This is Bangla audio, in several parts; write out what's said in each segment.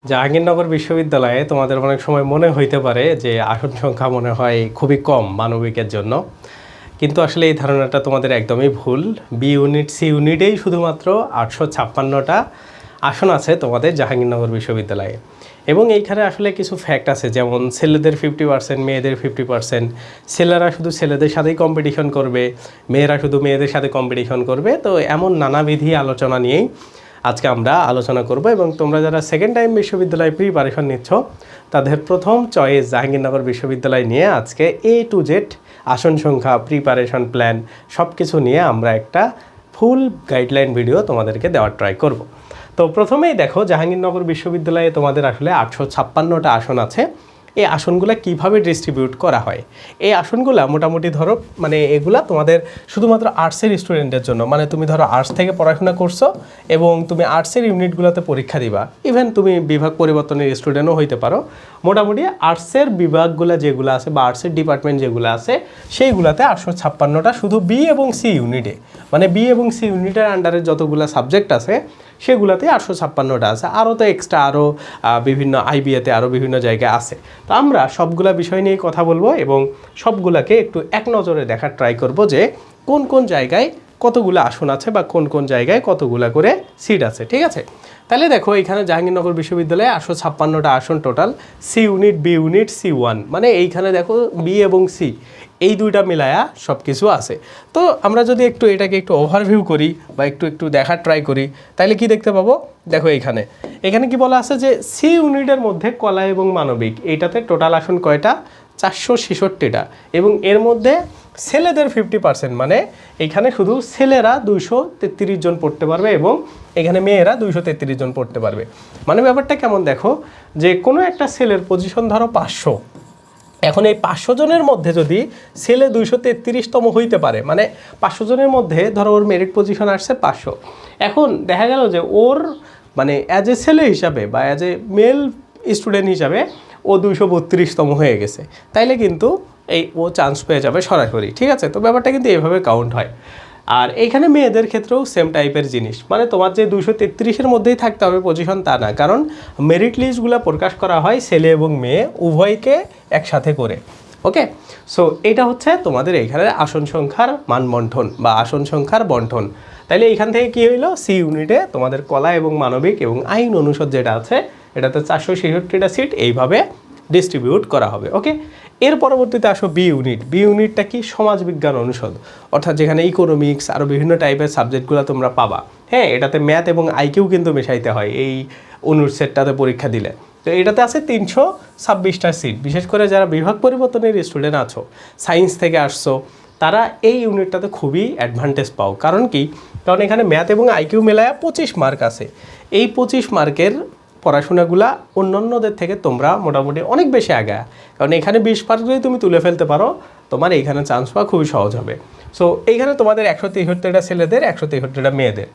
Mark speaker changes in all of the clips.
Speaker 1: জাহাঙ্গীরনগর বিশ্ববিদ্যালয়ে তোমাদের অনেক সময় মনে হইতে পারে যে আসন সংখ্যা মনে হয় খুবই কম মানবিকের জন্য, কিন্তু আসলে এই ধারণাটা তোমাদের একদমই ভুল। বি ইউনিট সি ইউনিটেই শুধুমাত্র 856টা আসন আছে তোমাদের জাহাঙ্গীরনগর বিশ্ববিদ্যালয়ে। এবং এইখানে আসলে কিছু ফ্যাক্ট আছে, যেমন ছেলেদের 50%, মেয়েদের 50%। ছেলেরা শুধু ছেলেদের সাথেই কম্পিটিশন করবে, মেয়েরা শুধু মেয়েদের সাথে কম্পিটিশন করবে। তো এমন নানাবিধি আলোচনা নিয়েই আজকে আমরা আলোচনা করব। এবং তোমরা যারা সেকেন্ড টাইম বিশ্ববিদ্যালয়ে প্রিপারেশন নিচ্ছ, তাদের প্রথম চয়েস জাহাঙ্গীরনগর বিশ্ববিদ্যালয় নিয়ে আজকে A to Z আসন সংখ্যা, প্রিপারেশন প্ল্যান সব কিছু নিয়ে আমরা একটা ফুল গাইডলাইন ভিডিও তোমাদেরকে দেওয়ার ট্রাই করব। তো প্রথমেই দেখো, জাহাঙ্গীরনগর বিশ্ববিদ্যালয়ে তোমাদের আসলে 856টা আসন আছে। এই আসনগুলো কিভাবে ডিস্ট্রিবিউট করা হয়? এই আসনগুলো মোটামুটি ধরো এগুলা তোমাদের শুধুমাত্র আর্টসের স্টুডেন্টের জন্য। তুমি ধরো আর্টস থেকে পড়াশোনা করছো এবং তুমি আর্টসের ইউনিটগুলোতে পরীক্ষা দিবা, ইভেন তুমি বিভাগ পরিবর্তনের স্টুডেন্টও হইতে পারো। মোটামুটি আর্টসের বিভাগগুলো যেগুলো আছে বা আর্টসের ডিপার্টমেন্ট যেগুলো আছে সেইগুলোতে 856টা শুধু বি এবং সি ইউনিটে, বি এবং সি ইউনিটের আন্ডারে যতগুলো সাবজেক্ট আছে সেগুলোতে 856টা আছে। আরও তো এক্সট্রা আরও বিভিন্ন আইবিএতে আরও বিভিন্ন জায়গায় আছে। তো আমরা সবগুলা বিষয় নিয়ে কথা বলবো এবং সবগুলাকে একটু এক নজরে দেখার ট্রাই করব যে কোন কোন জায়গায় কতগুলো আসন আছে বা কোন কোন জায়গায় কতগুলা করে সিট আছে। ঠিক আছে, তাহলে দেখো এখানে জাহাঙ্গীরনগর বিশ্ববিদ্যালয়ে 856টা আসন total. C unit, B unit, C1, এইখানে দেখো বি এবং সি এই দুইটা মিলায়া সব কিছু আছে। তো আমরা যদি এটাকে একটু ওভারভিউ করি বা একটু দেখার ট্রাই করি, তাহলে কি দেখতে পাবো? দেখো এখানে কি বলা আছে যে সি ইউনিটের মধ্যে কলা এবং মানবিক এইটাতে টোটাল আসন কয়টা? 466টা। এবং এর মধ্যে ছেলেদের 50%, এখানে শুধু ছেলেরা 233 জন পড়তে পারবে এবং এখানে মেয়েরা 233 জন পড়তে পারবে। ব্যাপারটা কেমন দেখো, যে কোনো একটা সেলের পজিশন ধরো 500। এখন এই 500 জনের মধ্যে যদি ছেলে 233তম হইতে পারে, 500 জনের মধ্যে ধরো ওর মেরিট পজিশন আসছে 500। এখন দেখা গেল যে ওর অ্যাজ এ ছেলে হিসাবে বা অ্যাজ এ মেল স্টুডেন্ট হিসাবে ও 232তম হয়ে গেছে, তাইলে কিন্তু ও চান্স পেয়ে যাবে সরাসরি। ঠিক আছে, তো ব্যাপারটা কিন্তু এভাবে কাউন্ট হয়। আর এইখানে মেয়েদের ক্ষেত্রেও সেম টাইপের জিনিস, তোমার যে 233-এর মধ্যেই থাকতে হবে পজিশন তা না, কারণ মেরিট লিস্টগুলো প্রকাশ করা হয় ছেলে এবং মেয়ে উভয়কে একসাথে করে। ওকে, সো এটা হচ্ছে তোমাদের এইখানে আসন সংখ্যার মানবন্ঠন বা আসন সংখ্যার বন্টন। তাইলে এইখান থেকে কি হইলো, সি ইউনিটে তোমাদের কলা এবং মানবিক এবং আইন অনুষদ যেটা আছে এটাতে 466টা সিট এইভাবে ডিস্ট্রিবিউট করা হবে। ওকে, এর পরবর্তীতে আসো বি ইউনিট। বি ইউনিটটা কি? সমাজবিজ্ঞান অনুষদ, অর্থাৎ যেখানে ইকোনমিক্স আরও বিভিন্ন টাইপের সাবজেক্টগুলো তোমরা পাবা। হ্যাঁ, এটাতে ম্যাথ এবং আইকিউ কিন্তু মেশাইতে হয় এই অনুষদটাতে পরীক্ষা দিলে। তো এটাতে আছে 326টা সিট। বিশেষ করে যারা বিভাগ পরিবর্তনের স্টুডেন্ট আছো, সায়েন্স থেকে আসছো, তারা এই ইউনিটটাতে খুবই অ্যাডভান্টেজ পাও। কারণ কি? কারণ এখানে ম্যাথ এবং আইকিউ মেলায় 25 মার্ক আছে। এই 25 মার্কের পড়াশোনাগুলা অন্যান্যদের থেকে তোমরা মোটামুটি অনেক বেশি আগে, কারণ এখানে 20 মার্ক যদি তুমি তুলে ফেলতে পারো, তোমার এইখানে চান্স পাওয়া খুবই সহজ হবে। সো এইখানে তোমাদের 163টা ছেলেদের, 163টা মেয়েদের,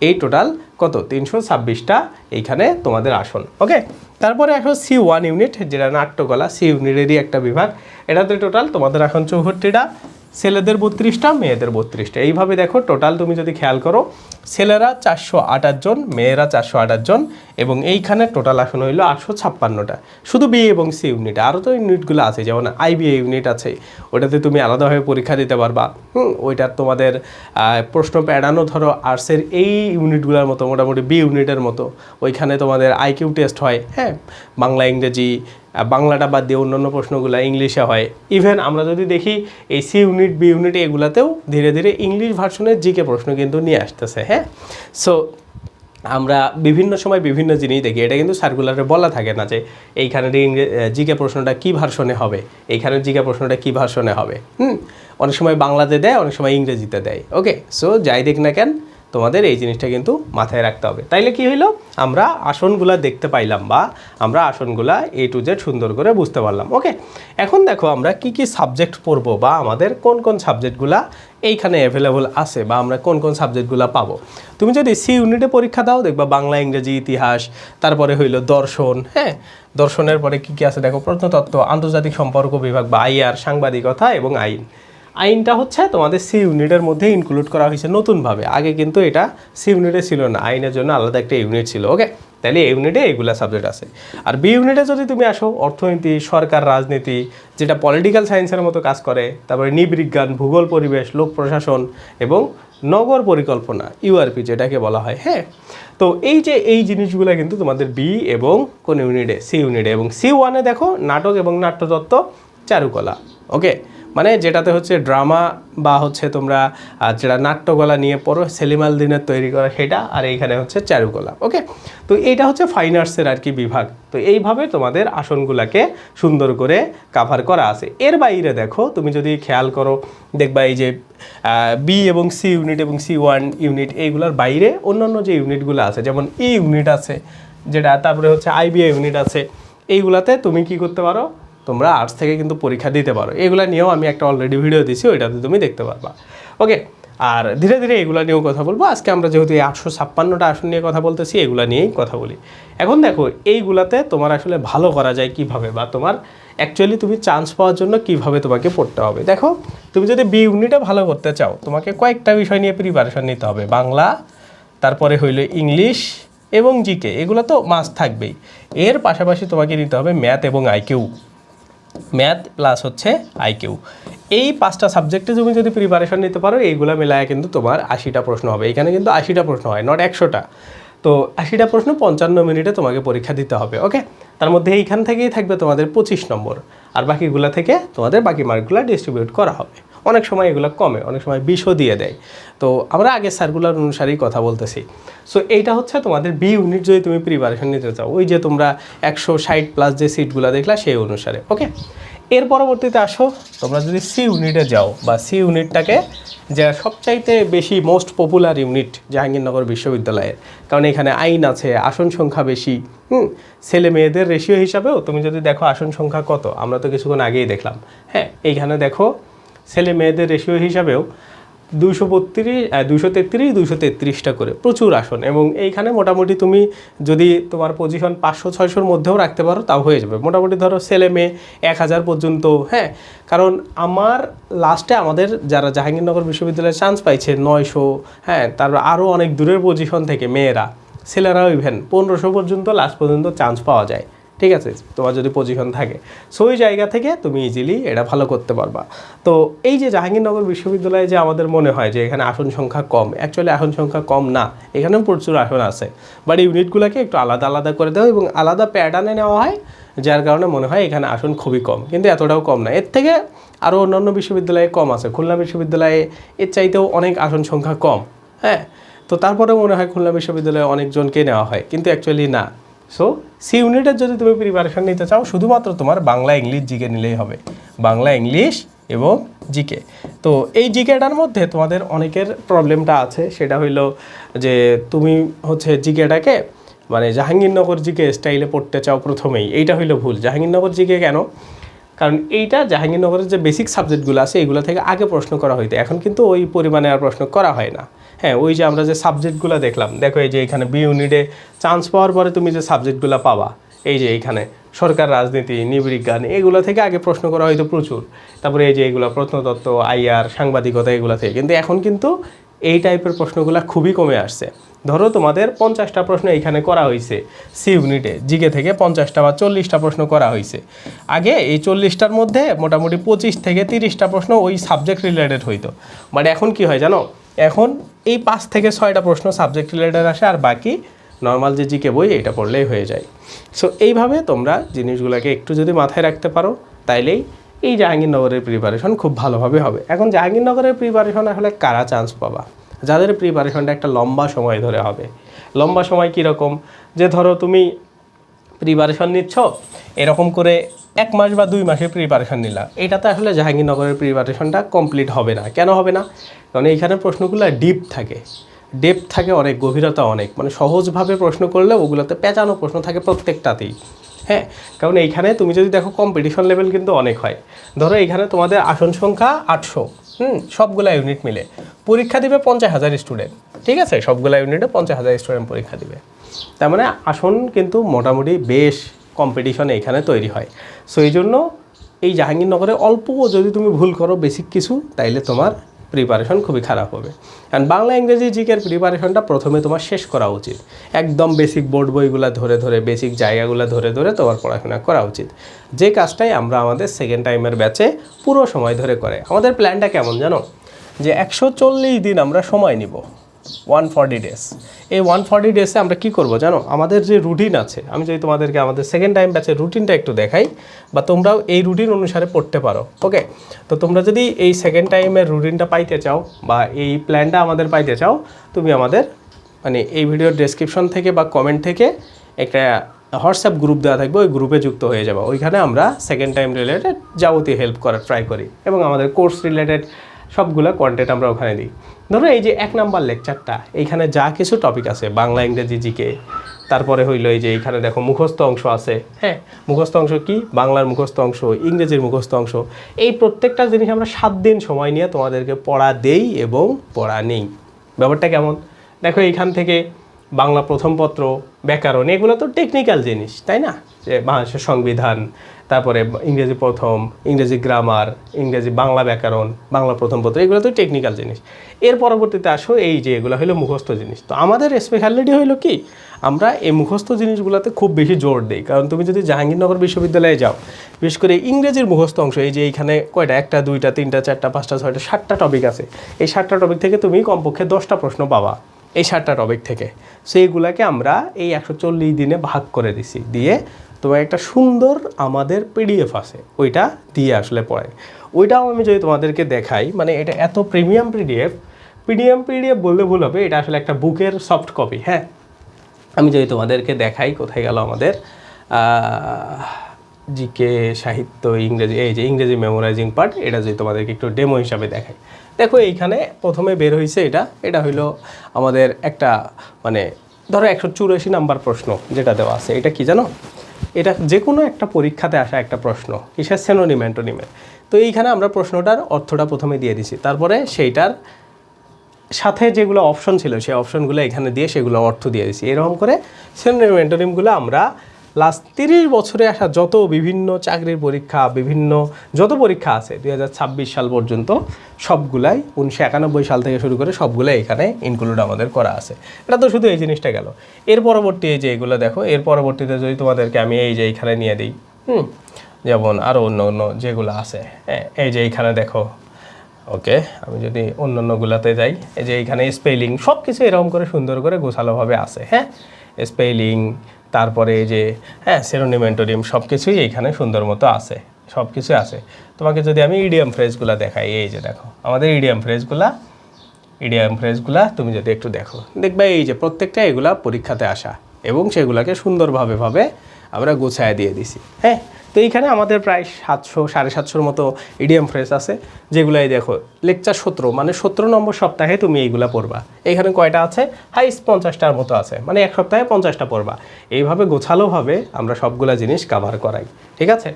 Speaker 1: এই টোটাল কত? 326টা এইখানে তোমাদের আসন। ওকে, তারপরে আসো C1 ইউনিট, যেটা নাট্যকলা, সি ইউনিটেরই একটা বিভাগ। এটাতে টোটাল তোমাদের আসন 64টা, ছেলেদের 32টা, মেয়েদের 32টা। এইভাবে দেখো টোটাল তুমি যদি খেয়াল করো, ছেলেরা 428 জন, মেয়েরা 428 জন, এবং এইখানে টোটাল আসন হইল 856টা শুধু বি এবং সি ইউনিট। আরও তো ইউনিটগুলো আছে, যেমন আইবিএ ইউনিট আছে, ওটাতে তুমি আলাদাভাবে পরীক্ষা দিতে পারবা। ওইটার তোমাদের প্রশ্ন প্যাডানো ধরো আর্টসের এই ইউনিটগুলোর মতো, মোটামুটি বি ইউনিটের মতো। ওইখানে তোমাদের আইকিউ টেস্ট হয়, হ্যাঁ, বাংলা, ইংরেজি, বাংলাটা বাদ দিয়ে অন্যান্য প্রশ্নগুলো ইংলিশে হয়। ইভেন আমরা যদি দেখি এই সি ইউনিট, বি ইউনিট এগুলাতেও ধীরে ধীরে ইংলিশ ভার্সনের জিকে প্রশ্ন কিন্তু নিয়ে আসতেছে। হ্যাঁ, সো আমরা বিভিন্ন সময় বিভিন্ন জিনিস দেখি, এটা কিন্তু সার্কুলারে বলা থাকে না যে এইখানের জিকে প্রশ্নটা কী ভার্সনে হবে, এইখানের জিকে প্রশ্নটা কী ভার্সনে হবে। অনেক সময় বাংলাতে দেয়, অনেক সময় ইংরেজিতে দেয়। ওকে, সো যাই দেখ না কেন, তোমাদের এই জিনিসটা কিন্তু মাথায় রাখতে হবে। তাইলে কি হইলো, আমরা আসনগুলা দেখতে পাইলাম বা আমরা আসনগুলা A to Z সুন্দর করে বুঝতে পারলাম। ওকে, এখন দেখো আমরা কি কি সাবজেক্ট পড়বো বা আমাদের কোন কোন সাবজেক্টগুলা এইখানে অ্যাভেলেবল আছে বা আমরা কোন কোন সাবজেক্টগুলো পাবো। তুমি যদি সি ইউনিটে পরীক্ষা দাও, দেখবা বাংলা, ইংরেজি, ইতিহাস, তারপরে হইলো দর্শন। হ্যাঁ, দর্শনের পরে কি কি আছে দেখো, প্রত্নতত্ত্ব, আন্তর্জাতিক সম্পর্ক বিভাগ বা IR, সাংবাদিকতা এবং আইন। আইনটা হচ্ছে তোমাদের সি ইউনিটের মধ্যে ইনক্লুড করা হয়েছে নতুনভাবে, আগে কিন্তু এটা সি ইউনিটে ছিল না, আইনের জন্য আলাদা একটা ইউনিট ছিল। ওকে, তাহলে এই ইউনিটে এইগুলা সাবজেক্ট আছে। আর বি ইউনিটে যদি তুমি আসো, অর্থনীতি, সরকার, রাজনীতি, যেটা পলিটিক্যাল সায়েন্সের মতো কাজ করে, তারপরে নৃবিজ্ঞান, ভূগোল, পরিবেশ, লোক প্রশাসন এবং নগর পরিকল্পনা, ইউআরপি যেটাকে বলা হয়। হ্যাঁ, তো এই যে এই জিনিসগুলো কিন্তু তোমাদের বি এবং কোন ইউনিটে, সি ইউনিটে। এবং সি ওয়ানে দেখো নাটক এবং নাট্যতত্ত্ব, চারুকলা। ওকে, মানে যেটাতে হচ্ছে ড্রামা বা হচ্ছে তোমরা যেটা নাট্যকলা নিয়ে পড়ো, সেলিম আল দীনের তৈরি করা সেটা, আর এইখানে হচ্ছে চারুকলা। ওকে, তো এইটা হচ্ছে ফাইন আর্টসের আর কি বিভাগ। তো এইভাবে তোমাদের আসনগুলোকে সুন্দর করে কাভার করা আছে। এর বাইরে দেখো তুমি যদি খেয়াল করো, দেখবা এই যে বি এবং সি ইউনিট এবং সি ওয়ান ইউনিট, এইগুলোর বাইরে অন্যান্য যে ইউনিটগুলো আছে, যেমন ই ইউনিট আছে যেটা, তারপরে হচ্ছে আইবিআই ইউনিট আছে, এইগুলাতে তুমি কি করতে পারো, তোমরা আর্টস থেকে কিন্তু পরীক্ষা দিতে পারো। এগুলো নিয়েও আমি একটা অলরেডি ভিডিও দিছি, ওইটাতে তুমি দেখতে পারবা। ওকে, আর ধীরে ধীরে এগুলো নিয়েও কথা বলবো। আজকে আমরা যেহেতু এই 856টা আসন নিয়ে কথা বলতেছি, এগুলো নিয়েই কথা বলি। এখন দেখো এইগুলাতে তোমার আসলে ভালো করা যায় কিভাবে, বা তোমার অ্যাকচুয়ালি তুমি চান্স পাওয়ার জন্য কিভাবে তোমাকে পড়তে হবে। দেখো, তুমি যদি বি ইউনিটে ভালো করতে চাও, তোমাকে কয়েকটা বিষয় নিয়ে প্রিপারেশন নিতে হবে। বাংলা, তারপরে হইলো ইংলিশ এবং জিকে, এগুলো তো মাস্ট থাকবেই। এর পাশাপাশি তোমাকে নিতে হবে ম্যাথ এবং আইকিউ, ম্যাথ প্লাস হচ্ছে আইকিউ। এই 5টা সাবজেক্টে তুমি যদি প্রিপারেশন নিতে পারো, এইগুলো মেলায় কিন্তু তোমার 80টা প্রশ্ন হবে। এখানে কিন্তু 80টা প্রশ্ন হয়, নট 100টা। তো 80টা প্রশ্ন 55 মিনিটে তোমাকে পরীক্ষা দিতে হবে। ওকে, তার মধ্যে এইখান থেকেই থাকবে তোমাদের 25 নম্বর, আর বাকিগুলো থেকে তোমাদের বাকি মার্কগুলো ডিস্ট্রিবিউট করা হবে। অনেক সময় এগুলো কমে, অনেক সময় 20ও দিয়ে দেয়। তো আমরা আগে সার্কুলার অনুসারেই কথা বলতেছি। সো এইটা হচ্ছে তোমাদের বি ইউনিট যদি তুমি প্রিপারেশন নিতে চাও, ওই যে তোমরা 160 প্লাস যে সিটগুলো দেখলা সেই অনুসারে। ওকে, এর পরবর্তীতে আসো, তোমরা যদি সি ইউনিটে যাও, বা সি ইউনিটটাকে যা সবচাইতে বেশি মোস্ট পপুলার ইউনিট জাহাঙ্গীরনগর বিশ্ববিদ্যালয়ের, কারণ এখানে আইন আছে, আসন সংখ্যা বেশি। ছেলে মেয়েদের রেশিও হিসাবেও তুমি যদি দেখো আসন সংখ্যা কত, আমরা তো কিছুক্ষণ আগেই দেখলাম। হ্যাঁ, এইখানে দেখো ছেলে মেয়েদের রেশিও হিসাবেও 233টা করে, প্রচুর আসন। এবং এইখানে মোটামুটি তুমি যদি তোমার পজিশন 500-600-র মধ্যেও রাখতে পারো, তাও হয়ে যাবে। মোটামুটি ধরো ছেলে মেয়ে 1000 পর্যন্ত। হ্যাঁ, কারণ আমার লাস্টে আমাদের যারা জাহাঙ্গীরনগর বিশ্ববিদ্যালয়ে চান্স পাইছে 900, হ্যাঁ, তারপর আরও অনেক দূরের পজিশন থেকে মেয়েরা, ছেলেরাও ইভেন 1500 পর্যন্ত লাস্ট পর্যন্ত চান্স পাওয়া যায়। ঠিক আছে, তোমার যদি পজিশন থাকে, সো ওই জায়গা থেকে তুমি ইজিলি এটা ভালো করতে পারবা। তো এই যে জাহাঙ্গীরনগর বিশ্ববিদ্যালয়ে যে আমাদের মনে হয় যে এখানে আসন সংখ্যা কম, অ্যাকচুয়ালি আসন সংখ্যা কম না, এখানেও প্রচুর আসন আছে, বাট ইউনিটগুলোকে একটু আলাদা আলাদা করে দেওয়া এবং আলাদা প্যাটার্নে নেওয়া হয়, যার কারণে মনে হয় এখানে আসন খুবই কম। কিন্তু এতটাও কম না, এর থেকে আরও অন্যান্য বিশ্ববিদ্যালয়ে কম আছে। খুলনা বিশ্ববিদ্যালয়ে এর চাইতেও অনেক আসন সংখ্যা কম। হ্যাঁ, তো তারপরেও মনে হয় খুলনা বিশ্ববিদ্যালয়ে অনেকজনকে নেওয়া হয়, কিন্তু অ্যাকচুয়ালি না। সো সি ইউনিটের যদি তুমি প্রিপারেশন নিতে চাও, শুধুমাত্র তোমার বাংলা, ইংলিশ, জিকে নিলেই হবে। বাংলা, ইংলিশ এবং জিকে। তো এই জিকেটার মধ্যে তোমাদের অনেকের প্রবলেমটা আছে, সেটা হইলো যে তুমি হচ্ছে জিকেটাকে মানে জাহাঙ্গীরনগর জিকে স্টাইলে পড়তে চাও প্রথমেই। এইটা হইলো ভুল। জাহাঙ্গীরনগর জিকে কেন? কারণ এইটা জাহাঙ্গীরনগরের যে বেসিক সাবজেক্টগুলো আছে, এগুলো থেকে আগে প্রশ্ন করা হইতো, এখন কিন্তু ওই পরিমাণে আর প্রশ্ন করা হয় না। হ্যাঁ, ওই যে আমরা যে সাবজেক্টগুলো দেখলাম, দেখো এই যে এখানে বি ইউনিটে চান্স পাওয়ার পরে তুমি যে সাবজেক্টগুলো পাবা, এই যে এইখানে সরকার, রাজনীতি, নৃবিজ্ঞান, এগুলো থেকে আগে প্রশ্ন করা হয়তো প্রচুর। তারপরে এই যে এগুলো প্রত্নতত্ত্ব, আইআর, সাংবাদিকতা, এগুলো থেকে। কিন্তু এখন কিন্তু এই টাইপের প্রশ্নগুলো খুবই কমে আসছে। ধরো তোমাদের 50টা প্রশ্ন এইখানে করা হয়েছে সি ইউনিটে, জিকে থেকে 50টা বা 40টা প্রশ্ন করা হয়েছে। আগে এই 40টার মধ্যে মোটামুটি 25 থেকে 30টা প্রশ্ন ওই সাবজেক্ট রিলেটেড হইতো, বাট এখন কি হয় জানো, এখন এই 5 থেকে 6টা প্রশ্ন সাবজেক্ট রিলেটেড আসে, আর বাকি নর্মাল যে জিকে বই এটা পড়লেই হয়ে যায়। সো এইভাবে তোমরা জিনিসগুলোকে একটু যদি মাথায় রাখতে পারো, তাইলেই এই জাহাঙ্গীরনগরের প্রিপারেশন খুব ভালোভাবে হবে। এখন জাহাঙ্গীরনগরের প্রিপারেশন আসলে কারা চান্স পাবা? যাদের প্রিপারেশনটা একটা লম্বা সময় ধরে হবে। লম্বা সময় কীরকম, যে ধরো তুমি প্রিপারেশন নিচ্ছ, এরকম করে 1 মাস বা 2 মাসের প্রিপারেশন নিলা, এটাতে আসলে জাহাঙ্গীরনগরের প্রিপারেশনটা কমপ্লিট হবে না। কেন হবে না? কারণ এইখানে প্রশ্নগুলো ডিপ থাকে, ডেপথ থাকে অনেক, গভীরতা অনেক। মানে সহজভাবে প্রশ্ন করলে ওগুলোতে পেঁচানো প্রশ্ন থাকে প্রত্যেকটাতেই। হ্যাঁ, কারণ এইখানে তুমি যদি দেখো কম্পিটিশন লেভেল কিন্তু অনেক হয়। ধরো এইখানে তোমাদের আসন সংখ্যা 800, সবগুলা ইউনিট মিলে পরীক্ষা দিবে 50,000 স্টুডেন্ট। ঠিক আছে, সবগুলা ইউনিটে 50,000 স্টুডেন্ট পরীক্ষা দিবে। তার মানে আসন কিন্তু মোটামুটি বেশ কম্পিটিশন এইখানে তৈরি হয়। সো এই জন্য এই জাহাঙ্গীরনগরে অল্প যদি তুমি ভুল করো বেসিক কিছু, তাইলে তোমার প্রিপারেশন খুবই খারাপ হবে। কারণ বাংলা ইংরেজি জিকের প্রিপারেশনটা প্রথমে তোমার শেষ করা উচিত, একদম বেসিক বোর্ড বইগুলো ধরে ধরে, বেসিক জায়গাগুলো ধরে ধরে তোমার পড়াশোনা করা উচিত, যে কাজটাই আমরা আমাদের সেকেন্ড টাইমের ব্যাচে পুরো সময় ধরে করে। আমাদের প্ল্যানটা কেমন জানো, যে 140 দিন আমরা সময় নিব, 140 ডেজ। এই 140 ডেজে আমরা কি করব জানো, আমাদের যে রুটিন আছে, আমি যদি তোমাদেরকে আমাদের সেকেন্ড টাইম ব্যাচের রুটিনটা একটু দেখাই, বা তোমরাও এই রুটিন অনুসারে পড়তে পারো। ওকে, তো তোমরা যদি এই সেকেন্ড টাইমের রুটিনটা পাইতে চাও বা এই প্ল্যানটা আমাদের পাইতে চাও, তুমি আমাদের মানে এই ভিডিওর ডেসক্রিপশন থেকে বা কমেন্ট থেকে একটা হোয়াটসঅ্যাপ গ্রুপ দেওয়া থাকবে, ওই গ্রুপে যুক্ত হয়ে যাবো। ওইখানে আমরা সেকেন্ড টাইম রিলেটেড যাবতীয় হেল্প করার ট্রাই করি, এবং আমাদের কোর্স রিলেটেড সবগুলো কন্টেন্ট আমরা ওখানে দিই। ধরো এই যে 1 নাম্বার লেকচারটা, এইখানে যা কিছু টপিক আছে বাংলা ইংরেজি জিকে, তারপরে হইলো এই যে এইখানে দেখো মুখস্থ অংশ আছে। হ্যাঁ, মুখস্থ অংশ কি, বাংলার মুখস্থ অংশ, ইংরেজির মুখস্থ অংশ, এই প্রত্যেকটা জিনিস আমরা 7 দিন সময় নিয়ে তোমাদেরকে পড়া দেই এবং পড়া নেই। ব্যাপারটা কেমন দেখো, এইখান থেকে বাংলা প্রথম পত্র, ব্যাকরণ, এগুলো তো টেকনিক্যাল জিনিস, তাই না? যে বাংলাদেশের সংবিধান, তারপরে ইংরেজি প্রথম, ইংরেজি গ্রামার, ইংরেজি বাংলা ব্যাকরণ, বাংলা প্রথম পত্র, এগুলো তো টেকনিক্যাল জিনিস। এর পরবর্তীতে আসো এই যে এগুলো হলো মুখস্থ জিনিস। তো আমাদের স্পেশালিটি হলো কি, আমরা এই মুখস্থ জিনিসগুলোতে খুব বেশি জোর দিই। কারণ তুমি যদি জাহাঙ্গীরনগর বিশ্ববিদ্যালয়ে যাও, বিশেষ করে ইংরেজির মুখস্থ অংশ, এই যে এইখানে কয়টা, 1টা 2টা 3টা 4টা 5টা 6টা 7টা টপিক আছে। এই 7টা টপিক থেকে তুমি কমপক্ষে 10টা প্রশ্ন পাবা, এই 7টা টপিক থেকে। সেইগুলাকে আমরা এই 140 দিনে ভাগ করে দিছি, দিয়ে তোমার একটা সুন্দর আমাদের পিডিএফ আছে, ওইটা দিয়ে আসলে পড়াই। ওইটাও আমি যদি তোমাদেরকে দেখাই, মানে এটা এত প্রিমিয়াম পিডিএফ বললে ভুল হবে, এটা আসলে একটা বুকের সফট কপি। হ্যাঁ, আমি যদি তোমাদেরকে দেখাই, কোথায় গেল আমাদের জিকে, সাহিত্য, ইংরেজি, এই যে ইংরেজি মেমোরাইজিং পার্ট, এটা যদি তোমাদেরকে একটু ডেমো হিসাবে দেখাই, দেখো এইখানে প্রথমে বের হয়েছে এটা হইলো আমাদের একটা মানে ধরো 184 নাম্বার প্রশ্ন যেটা দেওয়া আছে। এটা কি জানো, এটা যে কোনো একটা পরীক্ষাতে আসা একটা প্রশ্ন, কিসের, সিনোনিম অ্যান্টোনিমের। তো এইখানে আমরা প্রশ্নটার অর্থটা প্রথমে দিয়ে দিছি, তারপরে সেইটার সাথে যেগুলো অপশন ছিল সেই অপশনগুলো এখানে দিয়ে সেগুলো অর্থ দিয়ে দিছি। এরকম করে সিনোনিম অ্যান্টোনিমগুলো আমরা লাস্ট 30 বছরে আসা যত বিভিন্ন চাকরির পরীক্ষা, বিভিন্ন যত পরীক্ষা আছে 2026 সাল পর্যন্ত সবগুলাই, 1991 সাল থেকে শুরু করে সবগুলাই এখানে ইনক্লুড আমাদের করা আছে। এটা তো শুধু এই জিনিসটা গেল। এর পরবর্তী এই যে এগুলো দেখো, এর পরবর্তীতে যদি তোমাদেরকে আমি এই যে এইখানে নিয়ে দিই, যেমন আরও অন্য অন্য যেগুলো আছে, এই যে এইখানে দেখো, ওকে, আমি যদি অন্যান্যগুলোতে যাই, এই যে এইখানে স্পেলিং সব কিছু এরকম করে সুন্দর করে গোছালোভাবে আছে। হ্যাঁ, স্পেলিং, তারপরে এই যে সিনোনিম অ্যান্টোনিম সব কিছুই এইখানে সুন্দর মতো আছে, সব কিছু আছে। তোমাকে যদি আমি ইডিয়াম ফ্রেজগুলো দেখাই, এই যে দেখো আমাদের ইডিয়াম ফ্রেজগুলা তুমি যদি একটু দেখো, দেখবে এই যে প্রত্যেকটা এগুলা পরীক্ষাতে আসা, এবং সেগুলোকে সুন্দরভাবে আমরা গোছায় দিয়ে দিছি। হ্যাঁ, তো এইখানে আমাদের প্রায় 700 750 মতো ইডিয়াম ফ্রেজ আছে, যেগুলাই দেখো লেকচার 17, মানে 17 নম্বর সপ্তাহে তুমি এইগুলা পড়বা। এখানে কয়টা আছে, হাইস্ট 50টার মতো আছে, মানে এক সপ্তাহে 50টা পড়বা। এইভাবে গোছালোভাবে আমরা সবগুলা জিনিস কাভার করাই, ঠিক আছে?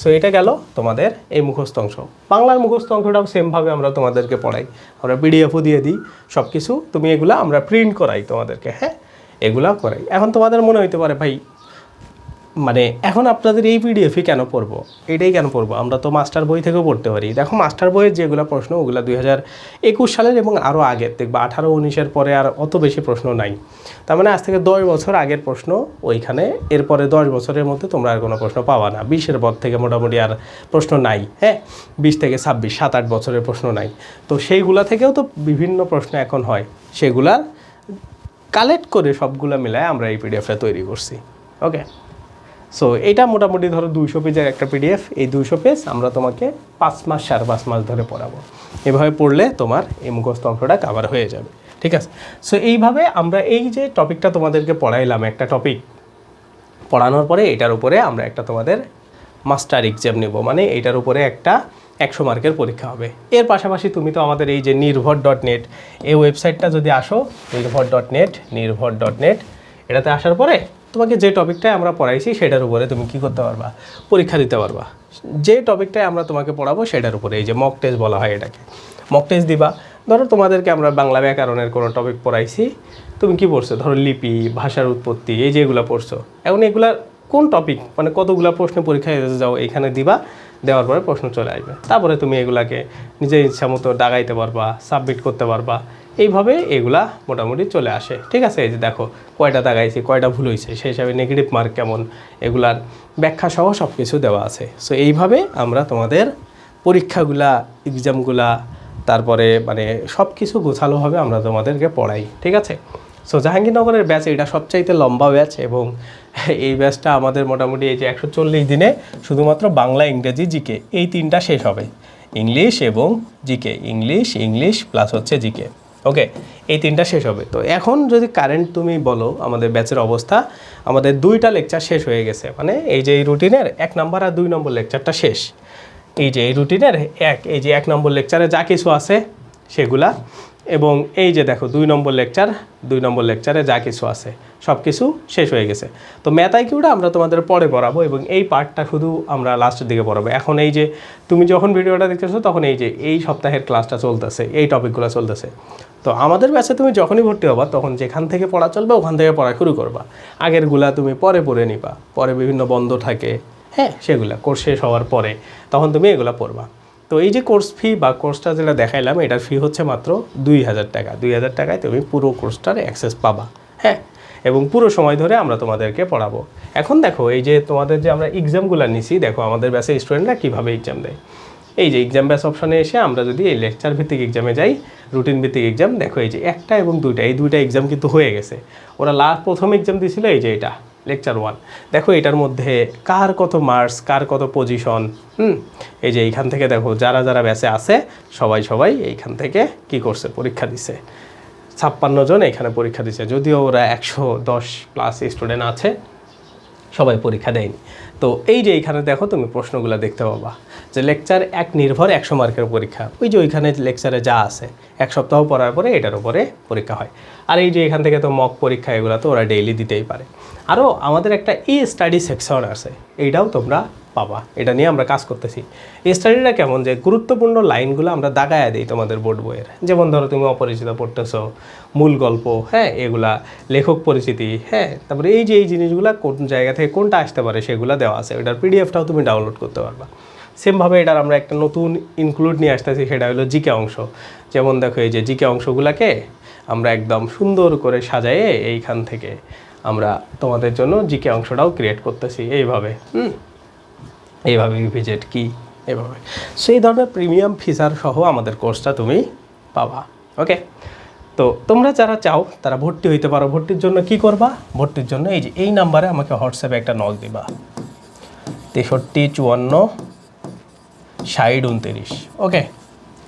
Speaker 1: সো এটা গেল তোমাদের এই মুখস্থ অংশ। বাংলার মুখস্থ অংশটাও সেমভাবে আমরা তোমাদেরকে পড়াই, আমরা পিডিএফও দিয়ে দিই সব কিছু, তুমি এগুলা আমরা প্রিন্ট করাই তোমাদেরকে। হ্যাঁ, এগুলা করাই। এখন তোমাদের মনে হইতে পারে, ভাই মানে এখন আপনাদের এই পিডিএফই কেন পড়বো, এটাই কেন পড়বো, আমরা তো মাস্টার বই থেকেও পড়তে পারি। দেখো মাস্টার বইয়ের যেগুলো প্রশ্ন, ওগুলো 2021 সালের এবং আরও আগের, দেখবা 18-19-এর পরে আর অত বেশি প্রশ্ন নাই। তার মানে আজ থেকে 10 বছর আগের প্রশ্ন ওইখানে, এরপরে 10 বছরের মধ্যে তোমরা আর কোনো প্রশ্ন পাওয়া না। 20-এর পর থেকে মোটামুটি আর প্রশ্ন নাই। হ্যাঁ, 20 থেকে 26, 7-8 বছরের প্রশ্ন নাই। তো সেইগুলা থেকেও তো বিভিন্ন প্রশ্ন এখন হয়, সেগুলা কালেক্ট করে সবগুলো মিলায় আমরা এই পিডিএফটা তৈরি করছি। ওকে, সো এটা মোটামুটি ধরো 200 পেজের একটা পিডিএফ। এই 200 পেজ আমরা তোমাকে 5 মাস 5.5 মাস ধরে পড়াবো। এভাবে পড়লে তোমার এই মুখস্থ অংশটা কভার হয়ে যাবে, ঠিক আছে? সো এইভাবে আমরা এই যে টপিকটা তোমাদেরকে পড়াইলাম, একটা টপিক পড়ানোর পরে এটার উপরে আমরা একটা তোমাদের মাস্টার এক্সাম নেব, মানে এটার উপরে একটা 100 মার্কের পরীক্ষা হবে। এর পাশাপাশি তুমি তো আমাদের এই যে নির্ভর.net এই ওয়েবসাইটটা যদি আসো, নির্ভর.net এটাতে আসার পরে তোমাকে যে টপিকটায় আমরা পড়াইছি সেটার উপরে তুমি কি করতে পারবা, পরীক্ষা দিতে পারবা। যে টপিকটায় আমরা তোমাকে পড়াবো সেটার উপরে, এই যে মক টেস্ট বলা হয় এটাকে, মক টেস্ট দিবা। ধরো তোমাদেরকে আমরা বাংলা ব্যাকরণের কোনো টপিক পড়াইছি, তুমি কি পড়ছো, ধরো লিপি, ভাষার উৎপত্তি, এই যেগুলো পড়ছো, এখন এগুলা কোন টপিক, মানে কতগুলো প্রশ্ন পরীক্ষায় যাও এখানে দিবা, দেওয়ার পরে প্রশ্ন চলে আসবে, তারপরে তুমি এগুলাকে নিজের ইচ্ছা মতো দাগাইতে পারবা, সাবমিট করতে পারবা। এইভাবে এগুলা মোটামুটি চলে আসে। ঠিক আছে, এই যে দেখো কয়টা দাগাইছি, কয়টা ভুল হয়েছে, সেই হিসাবে নেগেটিভ মার্ক কেমন, এগুলার ব্যাখ্যা সহ সব কিছু দেওয়া আছে। সো এইভাবে আমরা তোমাদের পরীক্ষাগুলা, এক্সামগুলা, তারপরে মানে সব কিছু গোছালোভাবে আমরা তোমাদেরকে পড়াই। ঠিক আছে, সো জাহাঙ্গীরনগরের ব্যাচ এটা সবচাইতে লম্বা ব্যাচ, এবং এই ব্যাচটা আমাদের মোটামুটি এই যে 140 দিনে শুধুমাত্র বাংলা, ইংরেজি, জিকে এই তিনটা শেষ হবে। ইংলিশ এবং জিকে, ইংলিশ প্লাস হচ্ছে জিকে। ওকে, এই তিনটা শেষ হবে। তো এখন যদি কারেন্ট তুমি বলো আমাদের ব্যাচের অবস্থা, আমাদের 2টা লেকচার শেষ হয়ে গেছে, মানে এই যে এই রুটিনের 1 নম্বর আর 2 নম্বর লেকচারটা শেষ। এই যে এই রুটিনের এই যে 1 নম্বর লেকচারে যা কিছু আছে সেগুলা, এবং এই যে দেখো 2 নম্বর লেকচারে যা কিছু আছে সব কিছু শেষ হয়ে গেছে। তো ম্যাথ আইকিউটা আমরা তোমাদের পরে পড়াবো, এবং এই পার্টটা শুধু আমরা লাস্টের দিকে পড়াবো। এখন এই যে তুমি যখন ভিডিওটা দেখতেছো তখন এই যে এই সপ্তাহের ক্লাসটা চলতেছে, এই টপিকগুলো চলতেছে। তো আমাদের ব্যাচে তুমি যখনই ভর্তি হবা তখন যেখান থেকে পড়া চলবে ওখান থেকে পড়া শুরু করবা। আগেরগুলা তুমি পরে পড়ে নিবা, পরে বিভিন্ন বন্ধ থাকে, হ্যাঁ, সেগুলা কোর্স শেষ হওয়ার পরে তখন তুমি এগুলা পড়বা। তো এই যে কোর্স ফি বা কোর্সটা যেটা দেখাইলাম, এটার ফি হচ্ছে মাত্র 2000 টাকা। 2000 টাকায় তুমি পুরো কোর্সটার অ্যাক্সেস পাবা, হ্যাঁ, এবং পুরো সময় ধরে আমরা তোমাদেরকে পড়াবো। এখন দেখো এই যে তোমাদের যে আমরা এক্সামগুলো নিছি, দেখো আমাদের ব্যাচে স্টুডেন্টরা কীভাবে এক্সাম দেয়। এই যে এক্সাম ব্যাচ অপশানে এসে আমরা যদি এই লেকচার ভিত্তিক এক্সামে যাই, রুটিন ভিত্তিক এক্সাম, দেখো এই যে 1টা এবং 2টা, এই 2টা এক্সাম কিন্তু হয়ে গেছে। ওরা প্রথম এক্সাম দিয়েছিল এই যে এটা লেকচার 1। দেখো এটার মধ্যে কার কত মার্কস, কার কত পজিশন, এই যে এইখান থেকে দেখো যারা যারা ব্যাচে আছে সবাই এইখান থেকে কি করছে, পরীক্ষা দিছে। 56 জন এখানে পরীক্ষা দিছে, যদিও ওরা 110 প্লাস স্টুডেন্ট আছে, সবাই পরীক্ষা দেয়নি। তো এই যে এইখানে দেখো তুমি প্রশ্নগুলো দেখতে পাবা যে লেকচার 1 নির্ভর 100 মার্কের পরীক্ষা। ওই যে ওইখানে লেকচারে যা আছে 1 সপ্তাহ পড়ার পরে এটার উপরে পরীক্ষা হয়। আর এই যে এখান থেকে তো মক পরীক্ষা, এগুলো তো ওরা ডেইলি দিতেই পারে। আরও আমাদের একটা স্টাডি সেকশন আছে, এইটাও তোমরা পাবা, এটা নিয়ে আমরা কাজ করতেছি। এই স্টাডিটা কেমন, যে গুরুত্বপূর্ণ লাইনগুলো আমরা দাগায়া দিই তোমাদের বোর্ড বইয়ের। যেমন ধরো তুমি অপরিচিত পড়তেছো, মূল গল্প, হ্যাঁ, এগুলা লেখক পরিচিতি, হ্যাঁ, তারপরে এই যে এই জিনিসগুলো কোন জায়গা থেকে কোনটা আসতে পারে সেগুলো দেওয়া আছে। এটার পিডিএফটাও তুমি ডাউনলোড করতে পারবা। সেমভাবে এটার আমরা একটা নতুন ইনক্লুড নিয়ে আসতেছি, সেটা হলো জিকে অংশ। যেমন দেখো এই যে জিকে অংশগুলোকে আমরা একদম সুন্দর করে সাজায়ে এইখান থেকে আমরা তোমাদের জন্য জিকে অংশটাও ক্রিয়েট করতেছি এইভাবে, এইভাবে ভিজিট কি এভাবে। সেই ধরনের প্রিমিয়াম ফিচার সহ আমাদের কোর্সটা তুমি পাবা। ওকে, তো তোমরা যারা চাও তারা ভর্তি হইতে পারো। ভর্তির জন্য কি করবা, ভর্তির জন্য এই যে এই নাম্বারে আমাকে হোয়াটসঅ্যাপে একটা নক দিবা, 63 54 60 29। ওকে,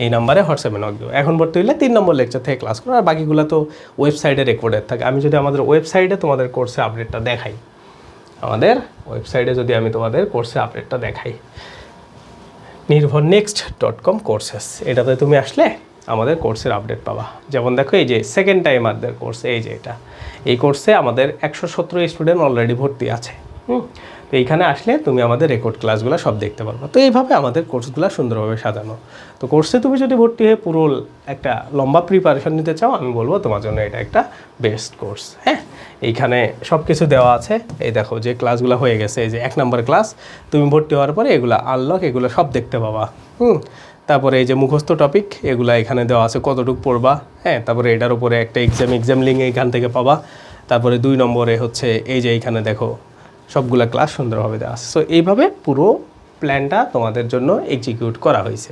Speaker 1: এই নাম্বারে হোয়াটসঅ্যাপে নক দেবো। এখন ভর্তি হইলে 3 নম্বর লেকচার থেকে ক্লাস করো, আর বাকিগুলো তো ওয়েবসাইটে রেকর্ডেড থাকে। আমি যদি আমাদের ওয়েবসাইটে তোমাদের কোর্সে আপডেটটা দেখাই, আমাদের ওয়েবসাইটে যদি আমি তোমাদের কোর্সে আপডেটটা দেখাই, nirbhornext.com কোর্সেস, এটাতে তুমি আসলে আমাদের কোর্সের আপডেট পাবা। যেমন দেখো এই যে সেকেন্ড টাইমারদের কোর্স, এই যে এটা, এই কোর্সে আমাদের 117 স্টুডেন্ট অলরেডি ভর্তি আছে। তো এইখানে আসলে তুমি আমাদের রেকর্ড ক্লাসগুলো সব দেখতে পারবে। তো এইভাবে আমাদের কোর্সগুলো সুন্দরভাবে সাজানো। তো কোর্সে তুমি যদি ভর্তি হয়ে পুরো একটা লম্বা প্রিপারেশন নিতে চাও, আমি বলবো তোমার জন্য এটা একটা বেস্ট কোর্স। হ্যাঁ, এইখানে সব কিছু দেওয়া আছে। এই দেখো যে ক্লাসগুলো হয়ে গেছে, এই যে 1 নম্বর ক্লাস, তুমি ভর্তি হওয়ার পরে এগুলো আনলক, এগুলো সব দেখতে পাবা। তারপরে এই যে মুখস্থ টপিক, এগুলো এখানে দেওয়া আছে কতটুকু পড়বা, হ্যাঁ, তারপরে এটার উপরে একটা এক্সাম লিঙ্ক এইখান থেকে পাবা। তারপরে 2 নম্বরে হচ্ছে এই যে এইখানে দেখো সবগুলা ক্লাস সুন্দরভাবে দেওয়া আছে। সো এইভাবে পুরো প্ল্যানটা তোমাদের জন্য এক্সিকিউট করা হয়েছে।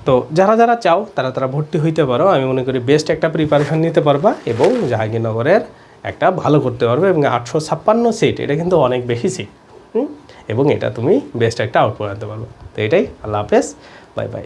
Speaker 1: তো যারা যারা চাও তারা ভর্তি হইতে পারো। আমি মনে করি বেস্ট একটা প্রিপারেশন নিতে পারবা এবং জাহাঙ্গীরনগরের একটা ভালো করতে পারবে। এবং 856 সিট, এটা কিন্তু অনেক বেশি সিট, এবং এটা তুমি বেস্ট একটা আউটপুট আনতে পারবে। তো এটাই, আল্লাহ হাফেজ, বাই বাই।